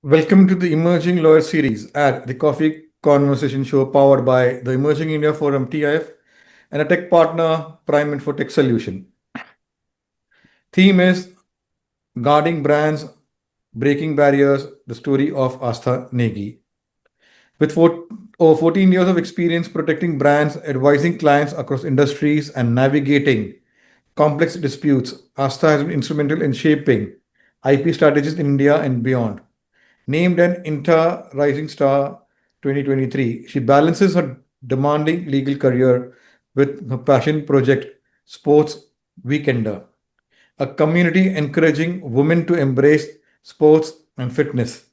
Welcome to the Emerging Lawyer series at the Coffee Conversation Show powered by the Emerging India Forum TIF and a tech partner, Prime Infotech Solution. Theme is Guarding Brands, Breaking Barriers, the story of Astha Negi. With over 14 years of experience protecting brands, advising clients across industries, and navigating complex disputes, Astha has been instrumental in shaping IP strategies in India and beyond. Named an Inter Rising Star 2023, she balances her demanding legal career with her passion project, Sports Weekender, a community encouraging women to embrace sports and fitness.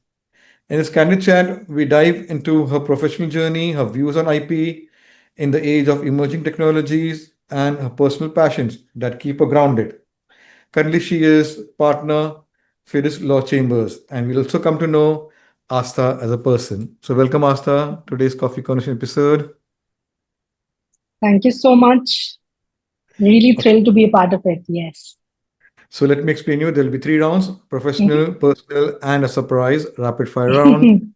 In this candid chat, we dive into her professional journey, her views on IP in the age of emerging technologies, and her personal passions that keep her grounded. Currently, she is partner Fidus Law Chambers, and we'll also come to know Astha as a person. So, welcome, Astha, today's Coffee Conversation episode. Thank you so much. Really Okay, thrilled to be a part of it. Yes. so let me explain you. There'll be three rounds: professional, Mhm. personal, and a surprise rapid fire round.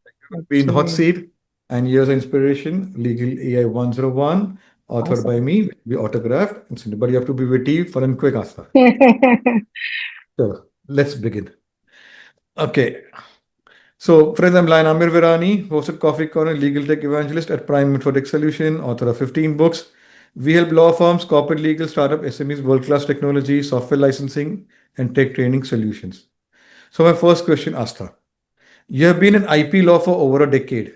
Be in the hot Okay. seat. And here's an inspiration: Legal AI 101, authored by Awesome. me, will be autographed and sent. But you have to be witty, fun, and quick, Astha. So, let's begin. Okay. So, friends, I'm Lion Amir Virani, hosted Coffee Corner, legal tech evangelist at Prime Infotech Solution, author of 15 books. We help law firms, corporate legal, startup SMEs, world-class technology, software licensing, and tech training solutions. So, my first question, Astha. You have been in IP law for over a decade.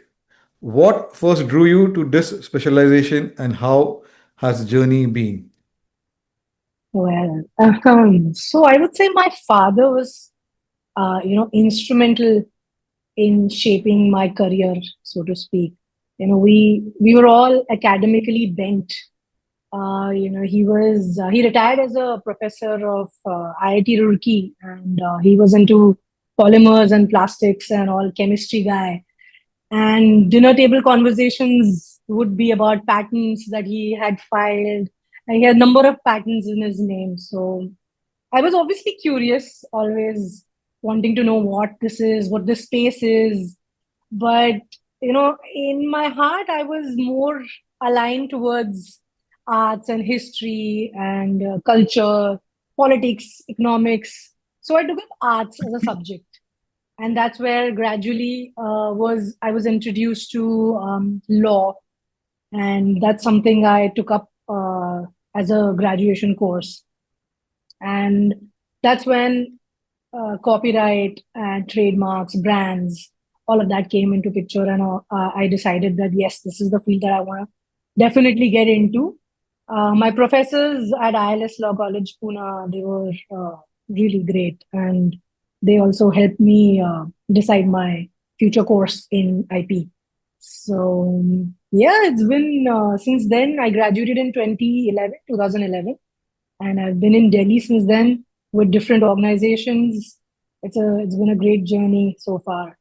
What first drew you to this specialization, and how has the journey been? Well, so I would say my father was, instrumental in shaping my career, so to speak. We were all academically bent. He retired as a professor of IIT Roorkee, and he was into polymers and plastics and all chemistry guy. And dinner table conversations would be about patents that he had filed. And he had a number of patents in his name. So I was obviously curious, always wanting to know what this is, what this space is. But, in my heart, I was more aligned towards arts and history and culture, politics, economics. So I took up arts as a subject, and that's where gradually was I was introduced to law, and that's something I took up as a graduation course. And that's when copyright and trademarks, brands, all of that came into picture, and I decided that yes, this is the field that I want to definitely get into. My professors at ILS Law College, Pune, they were really great, and they also helped me decide my future course in IP. So yeah, it's been since then. I graduated in 2011, and I've been in Delhi since then with different organizations. It's been a great journey so far.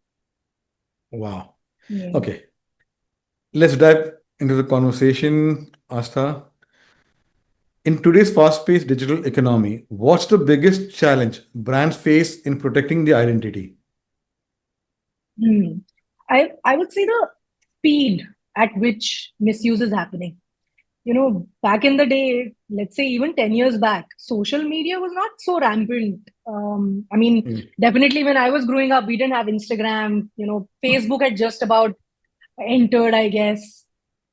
Wow. Yeah. Okay, let's dive into the conversation, Astha. In today's fast paced digital economy, what's the biggest challenge brands face in protecting the identity? Hmm. I would say the speed at which misuse is happening. Back in the day, let's say even 10 years back, social media was not so rampant. I mean, Mm, definitely when I was growing up, we didn't have Instagram. Facebook had just about entered, I guess.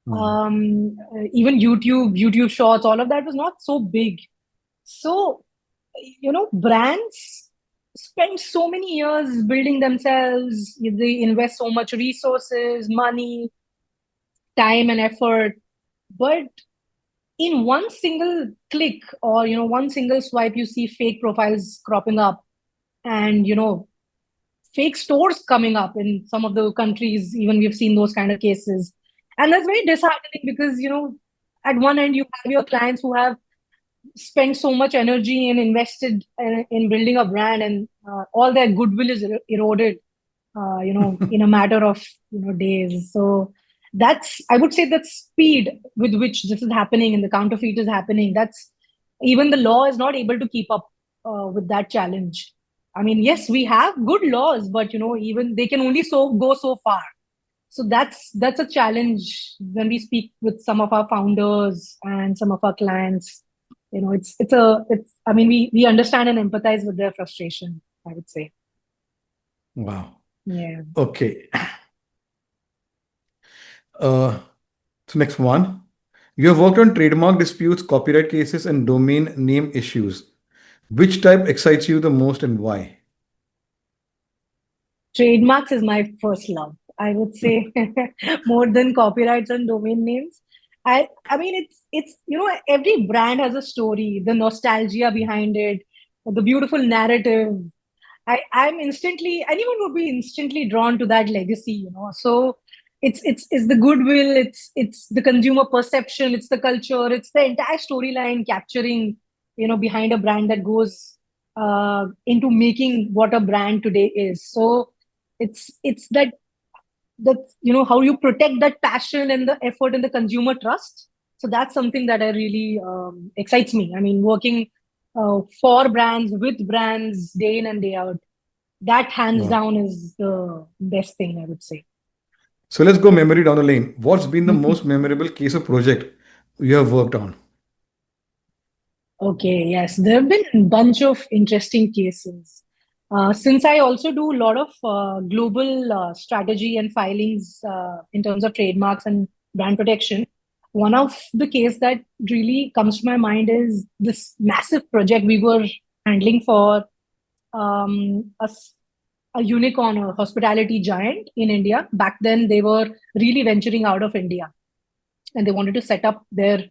mm, Even YouTube Shorts, all of that was not so big. So, brands spend so many years building themselves. They invest so much resources, money, time, and effort. But in one single click or, one single swipe, you see fake profiles cropping up, and, fake stores coming up in some of the countries. Even we've seen those kind of cases. And that's very disheartening because, at one end, you have your clients who have spent so much energy and invested in building a brand, and all their goodwill is eroded, in a matter of, days. So that's, I would say, that speed with which this is happening and the counterfeit is happening. That's even the law is not able to keep up with that challenge. I mean, yes, we have good laws, but even they can only go so far. So that's a challenge when we speak with some of our founders and some of our clients. It's I mean, we understand and empathize with their frustration, I would say. Wow. Yeah. Okay. So next one. You have worked on trademark disputes, copyright cases, and domain name issues. Which type excites you the most and why? Trademarks is my first love, I would say, more than copyrights and domain names. I mean, it's every brand has a story, the nostalgia behind it, the beautiful narrative. I'm instantly, anyone would be instantly drawn to that legacy. So it's the goodwill, it's the consumer perception, it's the culture, it's the entire storyline capturing, behind a brand that goes into making what a brand today is. So it's that how you protect that passion and the effort and the consumer trust. So that's something that I really excites me. I mean, working for brands, with brands, day in and day out, that hands Wow. down is the best thing, I would say. So let's go memory down the lane. What's been the most memorable case or project you have worked on? Okay, yes, there have been a bunch of interesting cases. Since I also do a lot of global strategy and filings in terms of trademarks and brand protection, one of the case that really comes to my mind is this massive project we were handling for a unicorn, a hospitality giant in India. Back then, they were really venturing out of India and they wanted to set up their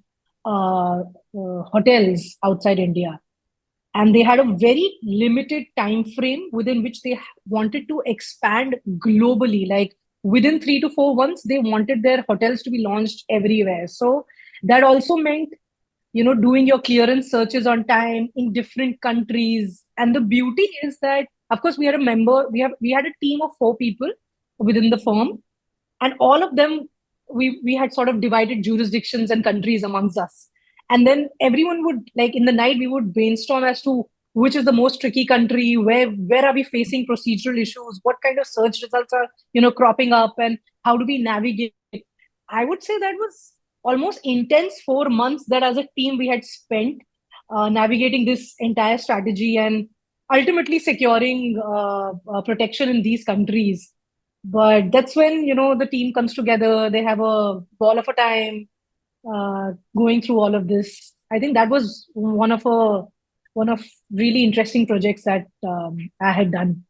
hotels outside India. And they had a very limited time frame within which they wanted to expand globally. Like within 3 to 4 months, they wanted their hotels to be launched everywhere. So that also meant doing your clearance searches on time in different countries. And the beauty is that, of course, we had a team of 4 people within the firm, and all of them, we had sort of divided jurisdictions and countries amongst us. And then everyone would, like, in the night we would brainstorm as to which is the most tricky country, where are we facing procedural issues, what kind of search results are cropping up, and how do we navigate. I would say that was almost intense 4 months that as a team we had spent navigating this entire strategy and ultimately securing protection in these countries. But that's when the team comes together. They have a ball of a time going through all of this. I think that was one of really interesting projects that I had done.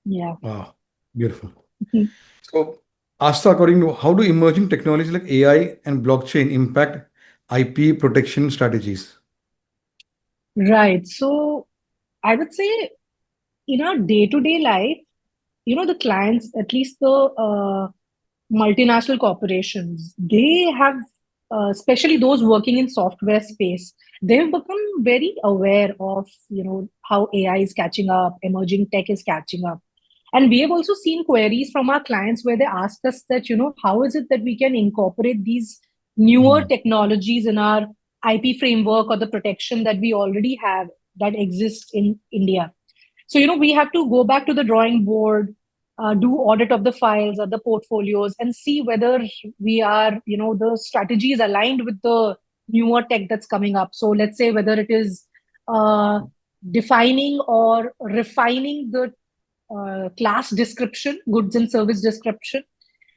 Yeah. Wow. Beautiful. So, Astha, according to how do emerging technologies like AI and blockchain impact IP protection strategies? Right. So I would say in our day-to-day life, the clients, at least the multinational corporations, they have, especially those working in software space, they've become very aware of how AI is catching up, emerging tech is catching up. And we have also seen queries from our clients where they ask us that how is it that we can incorporate these newer Mm. technologies in our IP framework or the protection that we already have that exists in India. So, we have to go back to the drawing board, do audit of the files or the portfolios and see whether we are, the strategy is aligned with the newer tech that's coming up. So let's say whether it is defining or refining the class description, goods and service description.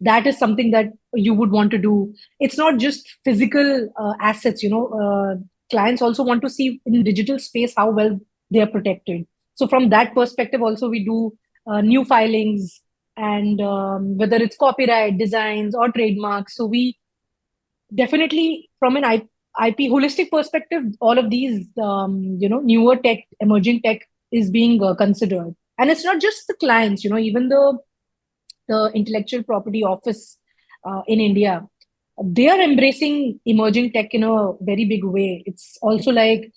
That is something that you would want to do. It's not just physical assets, clients also want to see in digital space how well they are protected. So from that perspective, also we do new filings and whether it's copyright, designs, or trademarks. So we definitely, from an IP holistic perspective, all of these, newer tech, emerging tech is being considered. And it's not just the clients, even the intellectual property office in India, they are embracing emerging tech in a very big way. It's also like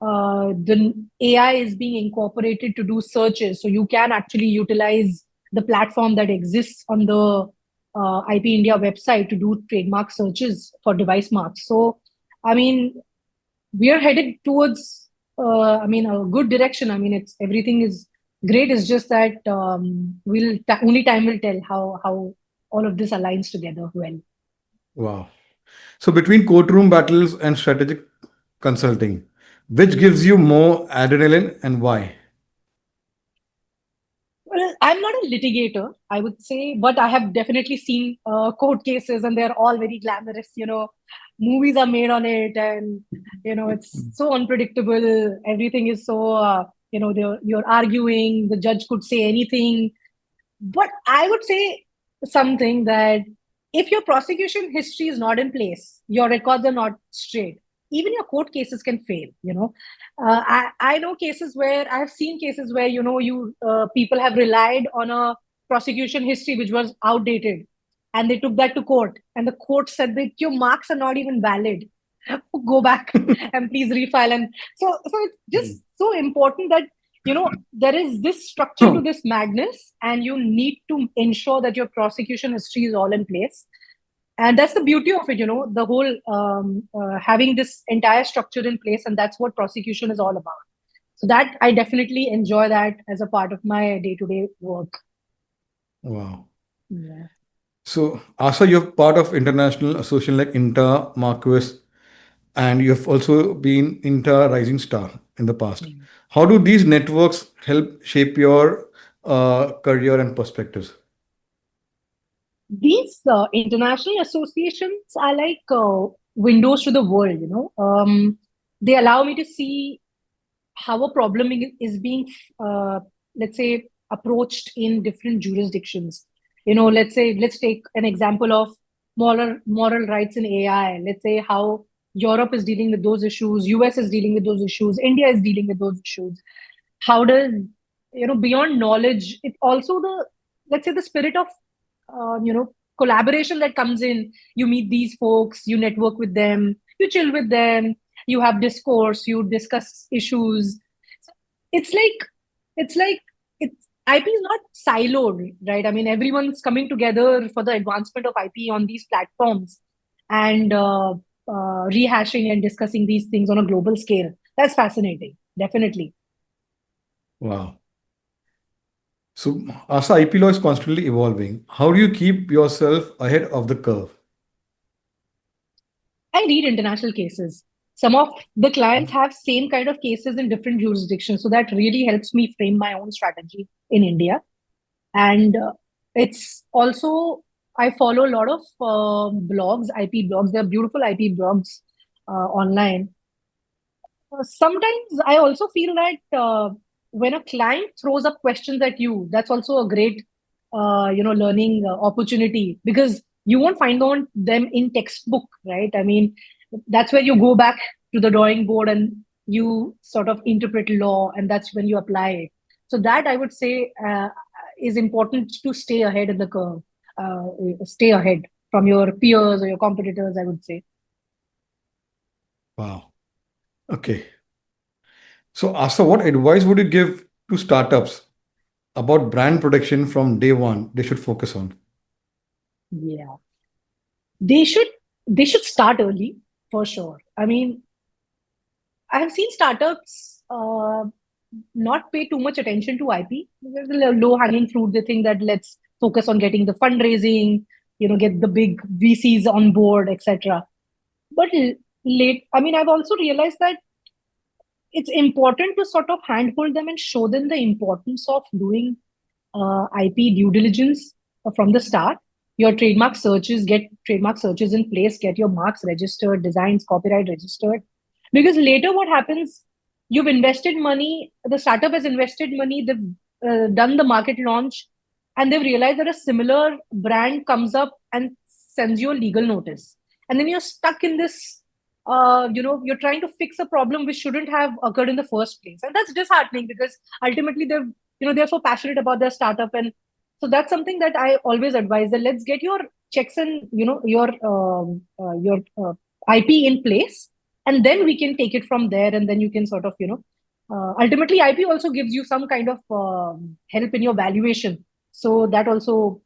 the AI is being incorporated to do searches. So you can actually utilize the platform that exists on the IP India website to do trademark searches for device marks. So, I mean, we are headed towards I mean, a good direction. I mean, it's everything is great. It's just that only time will tell how all of this aligns together well. Wow. So between courtroom battles and strategic consulting, which gives you more adrenaline and why? Well, I'm not a litigator, I would say, but I have definitely seen court cases, and they're all very glamorous. Movies are made on it, and it's so unpredictable. Everything is so you're arguing. The judge could say anything. But I would say something that if your prosecution history is not in place, your records are not straight, even your court cases can fail. I know cases where I've seen cases where, people have relied on a prosecution history which was outdated, and they took that to court, and the court said that your marks are not even valid. Go back and please refile. And so it's just so important that there is this structure to this madness, and you need to ensure that your prosecution history is all in place. And that's the beauty of it, the whole having this entire structure in place, and that's what prosecution is all about. So that I definitely enjoy that as a part of my day-to-day work. Wow. Yeah. So, Asa, you're part of international association like Inter, Marquis, and you have also been Inter Rising Star in the past. How do these networks help shape your career and perspectives? These international associations are like windows to the world. They allow me to see how a problem is being, let's say, approached in different jurisdictions. Let's take an example of moral rights in AI. Let's say how Europe is dealing with those issues, US is dealing with those issues, India is dealing with those issues. How does, beyond knowledge, it also the, let's say, the spirit of collaboration that comes in. You meet these folks, you network with them, you chill with them, you have discourse, you discuss issues. It's like it's IP is not siloed, right? I mean, everyone's coming together for the advancement of IP on these platforms, and rehashing and discussing these things on a global scale. That's fascinating, definitely. Wow. So, Asa, IP law is constantly evolving. How do you keep yourself ahead of the curve? I read international cases. Some of the clients have same kind of cases in different jurisdictions, so that really helps me frame my own strategy in India. And it's also, I follow a lot of blogs, IP blogs. They're beautiful IP blogs online. Sometimes I also feel that when a client throws up questions at you, that's also a great, learning opportunity, because you won't find on them in textbook, right? I mean, that's where you go back to the drawing board and you sort of interpret law, and that's when you apply it. So that I would say is important to stay ahead in the curve, stay ahead from your peers or your competitors, I would say. Wow. Okay. So, Asa, what advice would you give to startups about brand protection from day one they should focus on? Yeah. They should start early, for sure. I mean, I have seen startups not pay too much attention to IP. There's a low hanging fruit. They think that let's focus on getting the fundraising, get the big VCs on board, etc. But late, I mean, I've also realized that it's important to sort of handhold them and show them the importance of doing IP due diligence from the start. Your trademark searches, get trademark searches in place, get your marks registered, designs, copyright registered. Because later, what happens? You've invested money, the startup has invested money, they've done the market launch, and they've realized that a similar brand comes up and sends you a legal notice. And then you're stuck in this, you're trying to fix a problem which shouldn't have occurred in the first place. And that's disheartening, because ultimately they're so passionate about their startup. And so that's something that I always advise, that let's get your checks and your IP in place, and then we can take it from there. And then you can sort of ultimately IP also gives you some kind of help in your valuation. So that also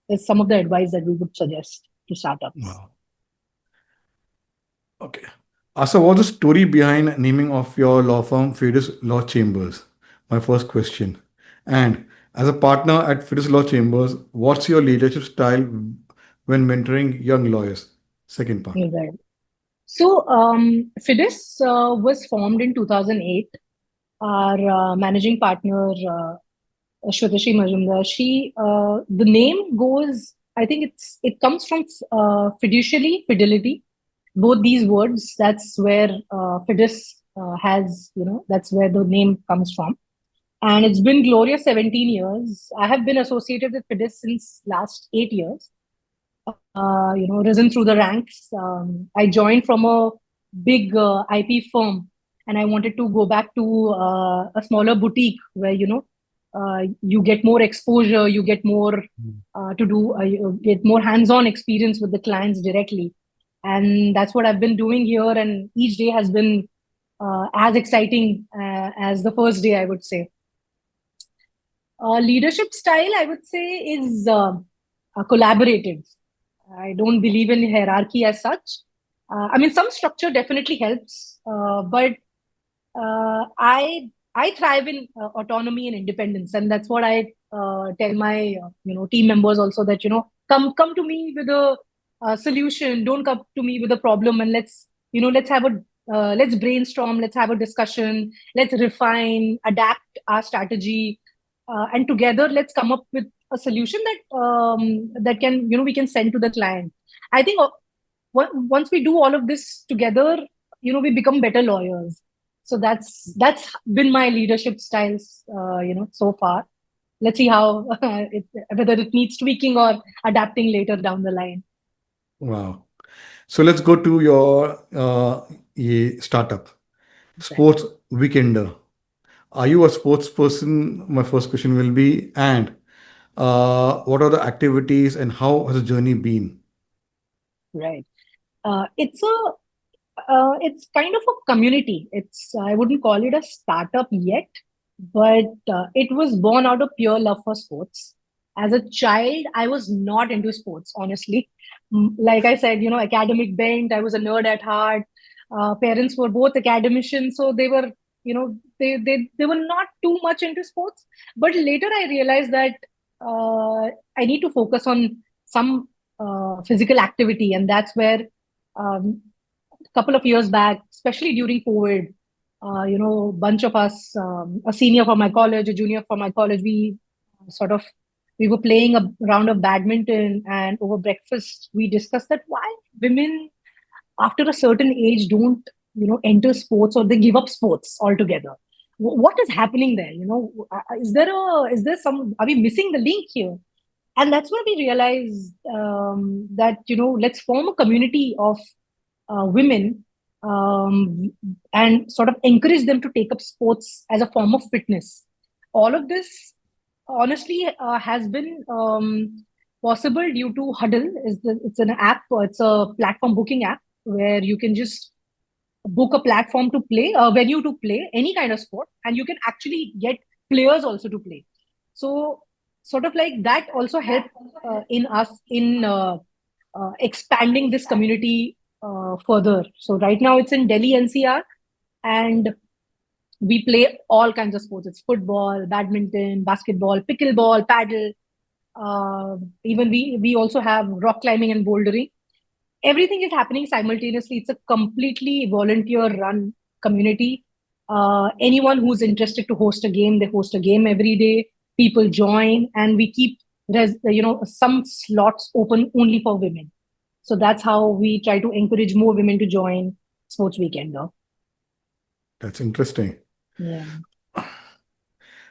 is some of the advice that we would suggest to startups. Wow. Okay. Asa, what's the story behind naming of your law firm Fidus Law Chambers? My first question. And as a partner at Fidus Law Chambers, what's your leadership style when mentoring young lawyers? Second part. Right. So, Fidus was formed in 2008. Our managing partner, Shwetashi Majumdar, the name goes, I think it comes from fiducially, fidelity. Both these words, that's where Fidus that's where the name comes from. And it's been glorious 17 years. I have been associated with Fidus since last 8 years. Risen through the ranks. I joined from a big IP firm, and I wanted to go back to a smaller boutique where you get more exposure, you get more you get more hands-on experience with the clients directly, and that's what I've been doing here. And each day has been as exciting as the first day, I would say. Leadership style, I would say, is collaborative. I don't believe in hierarchy as such. I mean, some structure definitely helps, but I thrive in autonomy and independence, and that's what I tell my team members also, that come to me with a solution. Don't come to me with a problem, and let's brainstorm. Let's have a discussion. Let's refine, adapt our strategy, and together let's come up with a solution that can we can send to the client. I think once we do all of this together, we become better lawyers. So that's been my leadership styles, so far. Let's see how whether it needs tweaking or adapting later down the line. Wow. So let's go to your startup, Right. Sports Weekender. Are you a sports person? My first question will be, and what are the activities and how has the journey been? Right. It's a it's kind of a community. I wouldn't call it a startup yet, but it was born out of pure love for sports. As a child, I was not into sports, honestly. Like I said, academic bent. I was a nerd at heart. Parents were both academicians, so they were, they were not too much into sports. But later, I realized that I need to focus on some physical activity, and that's where um, couple of years back, especially during COVID, bunch of us, a senior from my college, a junior from my college, sort of we were playing a round of badminton, and over breakfast we discussed that why women after a certain age don't enter sports, or they give up sports altogether. What is happening there? Is there some, are we missing the link here? And that's where we realized that let's form a community of women, and sort of encourage them to take up sports as a form of fitness. All of this, honestly, has been possible due to Huddle. It's an app, it's a platform booking app where you can just book a platform to play, a venue to play any kind of sport, and you can actually get players also to play. So, sort of like that also helped in us in expanding this community further. So right now it's in Delhi NCR, and we play all kinds of sports. It's football, badminton, basketball, pickleball, paddle. Even we also have rock climbing and bouldering. Everything is happening simultaneously. It's a completely volunteer-run community. Anyone who's interested to host a game, they host a game every day. People join, and we keep some slots open only for women. So that's how we try to encourage more women to join Sports Weekender. That's interesting. Yeah.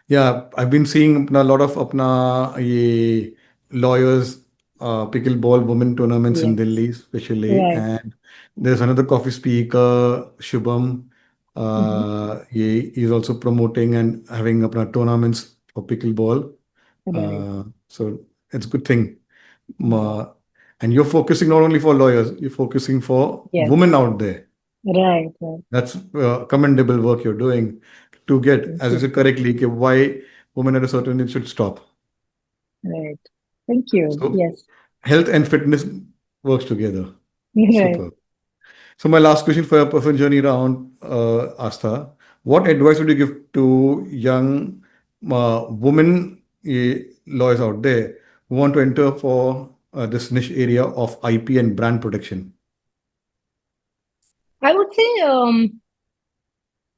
Yeah, I've been seeing a lot of apna ye lawyers pickleball women tournaments in Yes. Delhi, especially, Right. and there's another coffee speaker, Shubham. Mhm. He's also promoting and having apna tournaments for pickleball. Right. So it's a good thing. Yeah. Uh, and you're focusing not only for lawyers, you're focusing for women Yes. out there. Right. Right. That's commendable work you're doing to get, Thank as you you. said correctly, why women at a certain age should stop. Right. Thank you. So Yes. health and fitness works together. Right. Super. So my last question for your personal journey round, Astha, what advice would you give to young women lawyers out there who want to enter for this niche area of IP and brand protection? I would say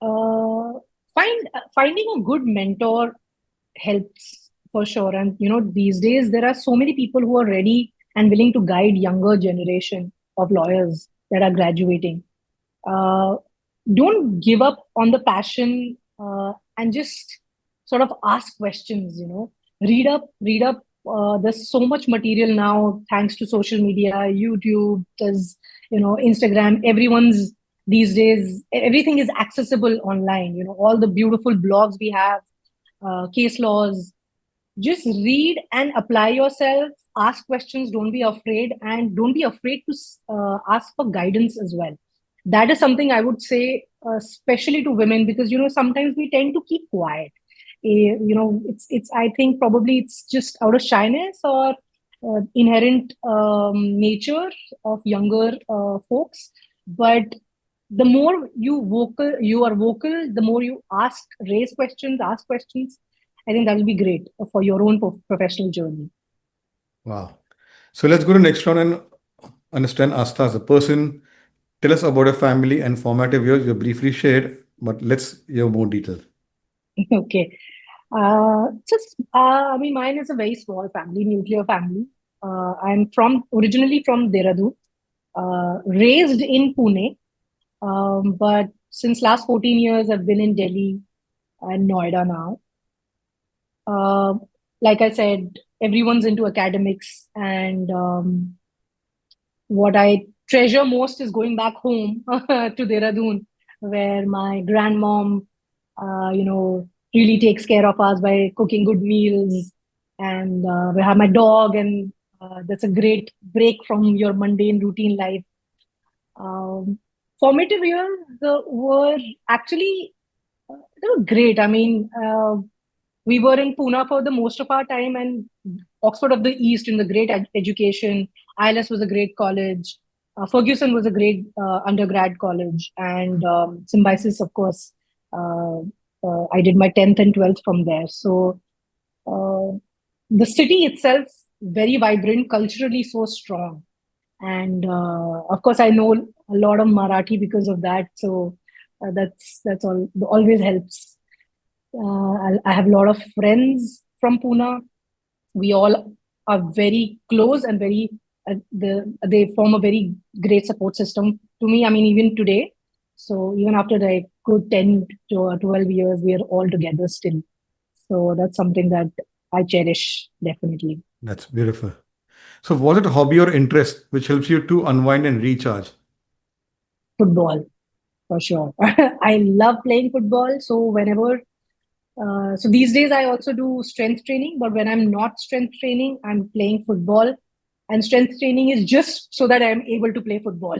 uh, finding a good mentor helps for sure. And these days there are so many people who are ready and willing to guide younger generation of lawyers that are graduating. uh, don't give up on the passion, and just sort of ask questions. Read up. There's so much material now thanks to social media, YouTube, there's Instagram. Everyone's these days, everything is accessible online. All the beautiful blogs we have, case laws. Just read and apply yourself, ask questions, don't be afraid, and don't be afraid to ask for guidance as well. That is something I would say, especially to women, because sometimes we tend to keep quiet. It's I think probably it's just out of shyness or inherent nature of younger folks. But the more you are vocal, the more you ask questions. I think that will be great for your own professional journey. Wow. So let's go to next round and understand Astha as a person. Tell us about your family and formative years. You briefly shared, but let's hear more details. Okay. I mean, mine is a very small family, nuclear family. I'm originally from Dehradun, raised in Pune, but since last 14 years, I've been in Delhi and Noida now. Uh, like I said, everyone's into academics, and what I treasure most is going back home to Dehradun, where my grandmom, really takes care of us by cooking good meals, and we have my dog, and that's a great break from your mundane routine life. Um, Formative years were actually they were great. I mean, we were in Pune for the most of our time, and Oxford of the East in the great education. ILS was a great college. Ferguson was a great undergrad college, and Symbiosis, of course. Uh, I did my 10th and 12th from there. So uh, the city itself, very vibrant, culturally so strong. And of course, I know a lot of Marathi because of that. So that's all always helps. I have a lot of friends from Pune. We all are very close and they form a very great support system to me. I mean, even today. So even after like good 10 to 12 years, we are all together still. So that's something that I cherish definitely. That's beautiful. So, was it a hobby or interest which helps you to unwind and recharge? Football, for sure. I love playing football. So so these days I also do strength training, but when I'm not strength training, I'm playing football. And strength training is just so that I'm able to play football.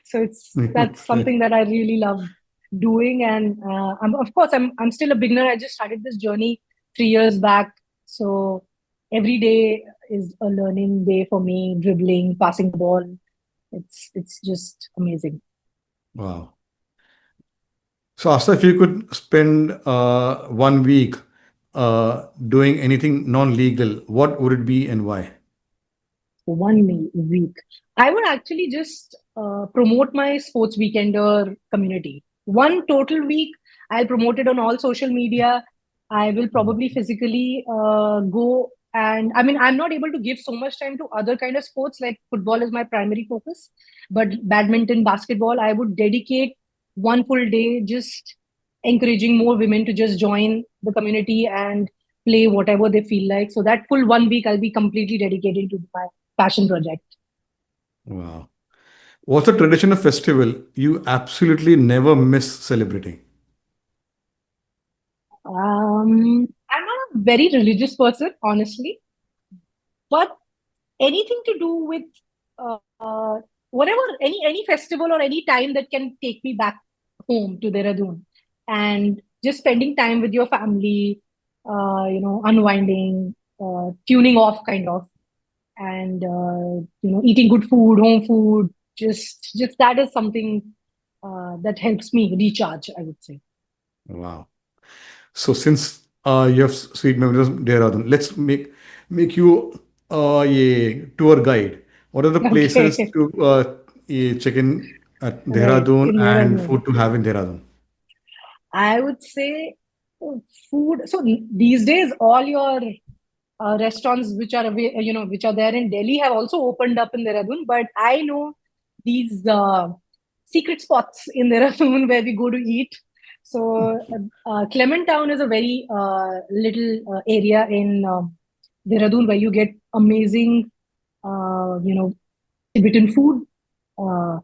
So that's Okay. something that I really love doing. And of course, I'm still a beginner. I just started this journey 3 years back. So every day is a learning day for me. Dribbling, passing the ball, it's just amazing. Wow. So, Asta, if you could spend 1 week doing anything non-legal, what would it be and why? Week. I would actually just promote my sports weekender community. One total week, I'll promote it on all social media. I will probably physically go, and I mean, I'm not able to give so much time to other kind of sports, like football is my primary focus, but badminton, basketball, I would dedicate one full day just encouraging more women to just join the community and play whatever they feel like. So that full 1 week, I'll be completely dedicated to my passion project. Wow. What's a traditional festival you absolutely never miss celebrating? I'm not a very religious person, honestly, but anything to do with whatever, any festival or any time that can take me back home to Dehradun, and just spending time with your family, unwinding, tuning off, kind of, and eating good food, home food. just that is something that helps me recharge, I would say. Wow. So since you have sweet memories of Dehradun, let's make you a tour guide. What are the places Okay. to check in at Right, Dehradun in and Dehradun. food to have in Dehradun? I would say food. So these days, all your restaurants which are which are there in Delhi have also opened up in Dehradun. But I know these secret spots in Dehradun where we go to eat. So Clement Town is a very little area in Dehradun where you get amazing, Tibetan food, uh,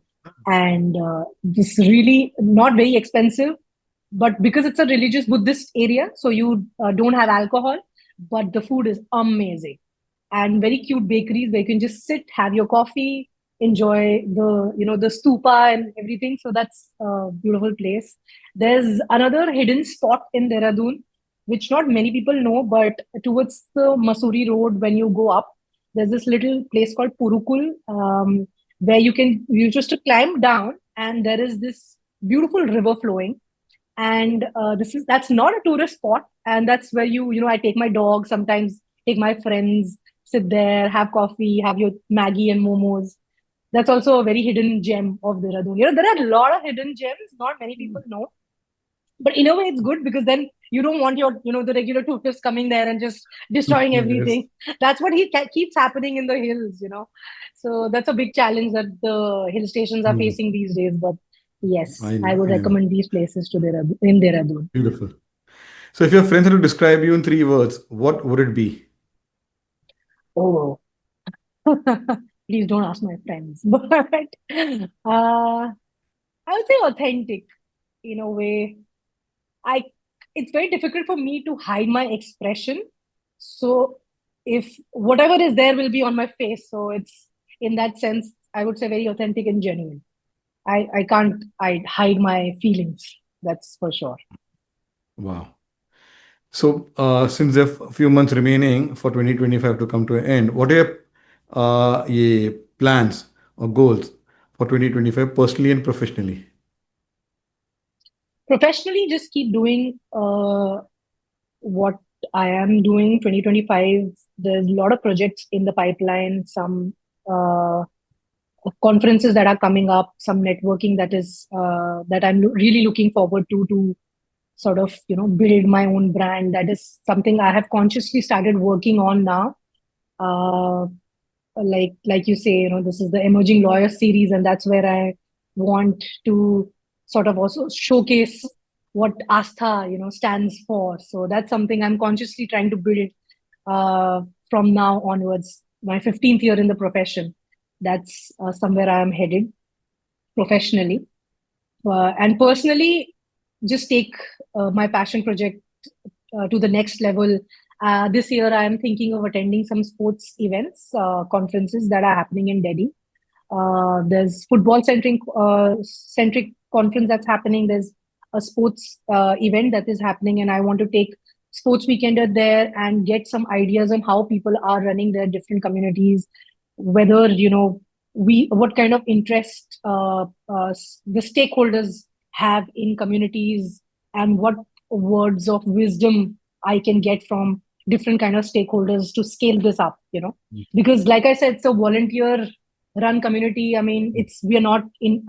and this really not very expensive. But because it's a religious Buddhist area, so you don't have alcohol, but the food is amazing and very cute bakeries where you can just sit, have your coffee, enjoy the stupa and everything. So that's a beautiful place. There's another hidden spot in Dehradun, which not many people know, but towards the Masuri Road, when you go up, there's this little place called Purukul, where you just to climb down, and there is this beautiful river flowing, and that's not a tourist spot, and that's where I take my dog sometimes, take my friends, sit there, have coffee, have your Maggie and momos. That's also a very hidden gem of Dehradun. There are a lot of hidden gems not many people know, but in a way it's good because then you don't want your the regular tourists coming there and just destroying Yes, everything. That's what keeps happening in the hills. So that's a big challenge that the hill stations are mm, facing these days. But yes, I I know, would I know. recommend these places to Dehradun. Beautiful. So if your friends had to describe you in three words, what would it be? Oh, please don't ask my friends. But I would say authentic in a way. I It's very difficult for me to hide my expression. So if whatever is there will be on my face. So it's in that sense, I would say very authentic and genuine. I can't hide my feelings. That's for sure. Wow. So, since there are a few months remaining for 2025 to come to an end, what are your plans or goals for 2025 personally and professionally? Professionally, just keep doing what I am doing. 2025, there's a lot of projects in the pipeline, some uh, conferences that are coming up, some networking that I'm really looking forward to sort of build my own brand. That is something I have consciously started working on now. Uh, like you say, this is the emerging lawyer series, and that's where I want to sort of also showcase what Astha stands for. So that's something I'm consciously trying to build uh, from now onwards. My 15th year in the profession, that's somewhere I am headed professionally. And personally, just take my passion project to the next level. This year, I am thinking of attending some sports events, conferences that are happening in Delhi. There's football centric conference that's happening. There's a sports event that is happening, and I want to take sports weekender there and get some ideas on how people are running their different communities, whether we what kind of interest the stakeholders have in communities, and what words of wisdom I can get from different kind of stakeholders to scale this up. Because like I said, it's a volunteer run community. I mean,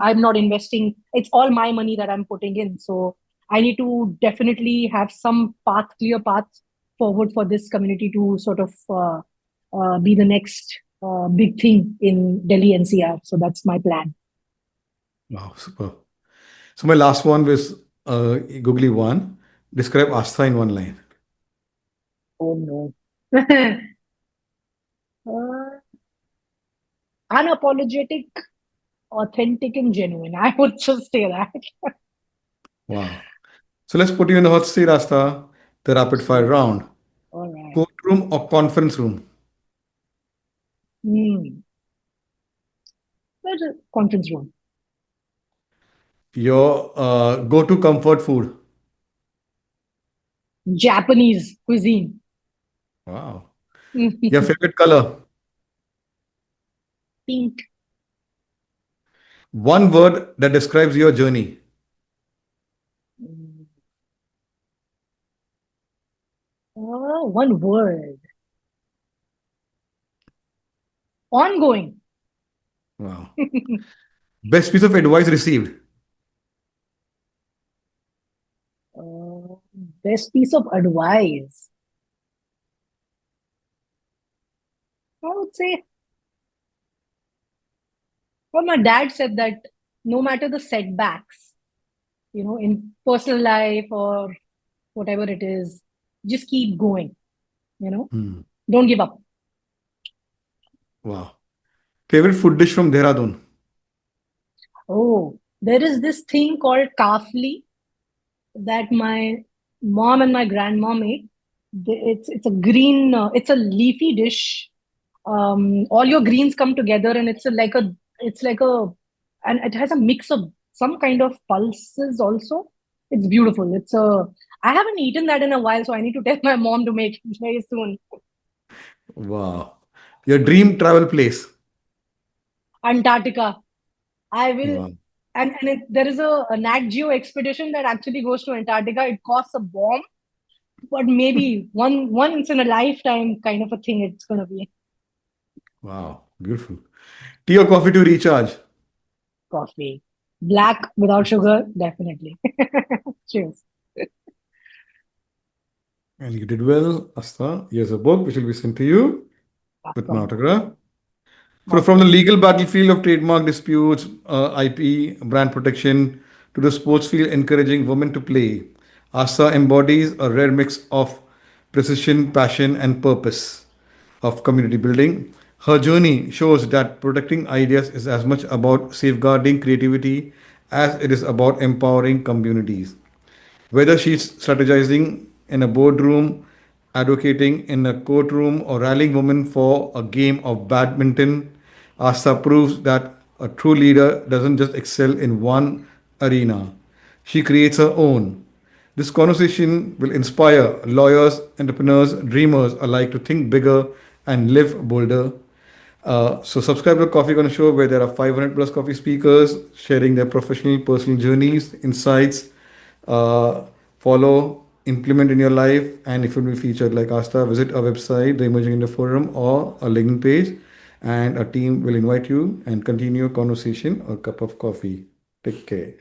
I'm not investing, it's all my money that I'm putting in. So I need to definitely have some clear path forward for this community to sort of be the next big thing in Delhi NCR. So that's my plan. Wow, super. So, my last one was googly one. Describe Astha in one line. Oh no. uh, Unapologetic, authentic, and genuine. I would just say that. Wow. So, let's put you in the hot seat, Astha, the rapid fire Sure. round. All right. Courtroom or conference room? Hmm. There's a conference room. Your go to comfort food? Japanese cuisine. Wow. Your favorite color? Pink. One word that describes your journey. Mm, one word. Ongoing. Wow. Best piece of advice received. Uh, Best piece of advice. I would say, well, my dad said that no matter the setbacks, in personal life or whatever it is, just keep going, you know, Hmm. don't give up. Wow. Favorite food dish from Dehradun. Oh, there is this thing called kafli that my mom and my grandma make. It's a green, it's a leafy dish. All your greens come together, and it's like a, and it has a mix of some kind of pulses also. It's beautiful. I haven't eaten that in a while, so I need to tell my mom to make it very soon. Wow. Your dream travel place. Antarctica. I will, Wow. there is a Nat Geo expedition that actually goes to Antarctica. It costs a bomb, but maybe once in a lifetime kind of a thing it's gonna be. Wow. Beautiful. Tea or coffee to recharge. Coffee. Black without sugar, definitely. Cheers. And you did well, Asta. Here's a book which will be sent to you with my Awesome. autograph. From the Awesome. legal battlefield of trademark disputes, IP, brand protection, to the sports field encouraging women to play, Asa embodies a rare mix of precision, passion, and purpose of community building. Her journey shows that protecting ideas is as much about safeguarding creativity as it is about empowering communities. Whether she's strategizing in a boardroom, advocating in a courtroom, or rallying women for a game of badminton, Asta proves that a true leader doesn't just excel in one arena, she creates her own. This conversation will inspire lawyers, entrepreneurs, dreamers alike to think bigger and live bolder. So subscribe to Coffee Corner Show where there are 500 plus coffee speakers sharing their professional, personal journeys, insights. Uh, Follow, implement in your life, and if it will be featured like Asta, visit our website, the Emerging India Forum, or a LinkedIn page, and a team will invite you and continue a conversation or cup of coffee. Take care.